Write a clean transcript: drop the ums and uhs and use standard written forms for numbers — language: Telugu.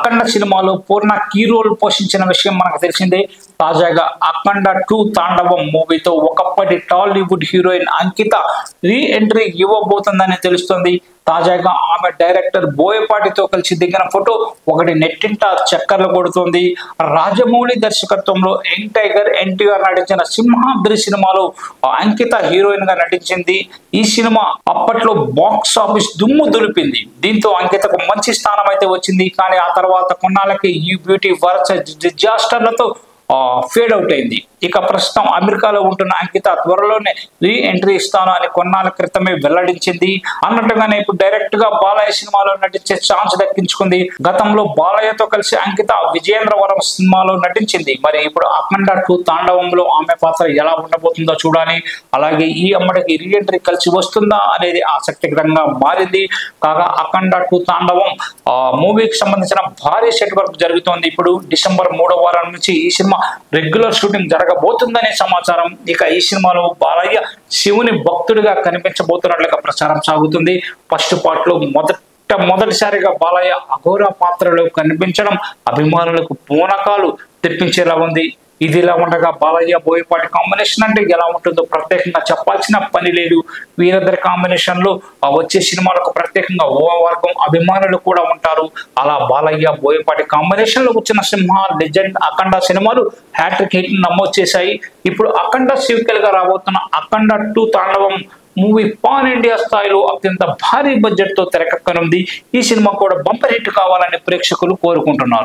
అఖండ సినిమాలో పూర్ణ కీ రోల్ పోషించిన విషయం మనకు తెలిసిందే. తాజాగా అఖండ 2 తాండవం మూవీతో ఒకప్పటి టాలీవుడ్ హీరోయిన్ అంకిత రీ ఎంట్రీ ఇవ్వబోతుందని తెలుస్తోంది. తాజాగా ఆమె డైరెక్టర్ బోయపాటితో కలిసి దిగిన ఫోటో ఒకటి నెట్టింట చక్కర్లు కొడుతోంది. రాజమౌళి దర్శకత్వంలో యంగ్ టైగర్ ఎన్టీఆర్ నటించిన సింహాద్రి సినిమాలో అంకిత హీరోయిన్ గా నటించింది. ఈ సినిమా అప్పట్లో బాక్స్ ఆఫీస్ దుమ్ము దులిపింది. దీంతో అంకితకు మంచి స్థానం అయితే వచ్చింది. కానీ ఆ తర్వాత కొన్నాళ్ళకి ఈ బ్యూటీ వరుస డిజాస్టర్లతో ఫేడ్ అవుట్ అయింది. ఇక ప్రస్తుతం అమెరికాలో ఉంటున్న అంకిత త్వరలోనే రీ ఎంట్రీ ఇస్తాను అని కొన్నాళ్ళ క్రితమే వెల్లడించింది. అన్నట్టుగానే ఇప్పుడు డైరెక్ట్ గా బాలయ్య సినిమాలో నటించే ఛాన్స్ దక్కించుకుంది. గతంలో బాలయ్యతో కలిసి అంకిత విజయేంద్రవరం సినిమాలో నటించింది. మరి ఇప్పుడు అఖండ 2 తాండవంలో ఆమె పాత్ర ఎలా ఉండబోతుందో చూడాలి. అలాగే ఈ అమ్మడికి రీ ఎంట్రీ కలిసి వస్తుందా అనేది ఆసక్తికరంగా మారింది. కాగా అఖండ 2 తాండవం మూవీకి సంబంధించిన భారీ సెట్ వర్క్ జరుగుతోంది. ఇప్పుడు డిసెంబర్ 3వ వారం నుంచి ఈ సినిమా రెగ్యులర్ షూటింగ్ జరగబోతుందనే సమాచారం. ఇక ఈ సినిమాలో బాలయ్య శివుని భక్తుడిగా కనిపించబోతున్నట్లుగా ప్రచారం సాగుతుంది. ఫస్ట్ పార్ట్ లో మొదటిసారిగా బాలయ్య అఘోర పాత్రలో కనిపించడం అభిమానులకు పూనకాలు తెప్పించేలా ఉంది. ఇదిలా ఉండగా బాలయ్య బోయపాటి కాంబినేషన్ అంటే ఎలా ఉంటుందో ప్రత్యేకంగా చెప్పాల్సిన పని లేదు. వీరిద్దరి కాంబినేషన్ లో వచ్చే సినిమాలకు ప్రత్యేకంగా ఓ వర్గం అభిమానులు కూడా ఉంటారు. అలా బాలయ్య బోయపాటి కాంబినేషన్ లో వచ్చిన సింహ, లెజెండ్, అఖండ సినిమాలు హ్యాట్రిక్ హిట్ నమోదు చేశాయి. ఇప్పుడు అఖండ సీక్వెల్ గా రాబోతున్న అఖండ 2 తాండవం మూవీ పాన్ ఇండియా స్థాయిలో అత్యంత భారీ బడ్జెట్ తో తెరకెక్కనుంది. ఈ సినిమా కూడా బంపర్ హిట్ కావాలని ప్రేక్షకులు కోరుకుంటున్నారు.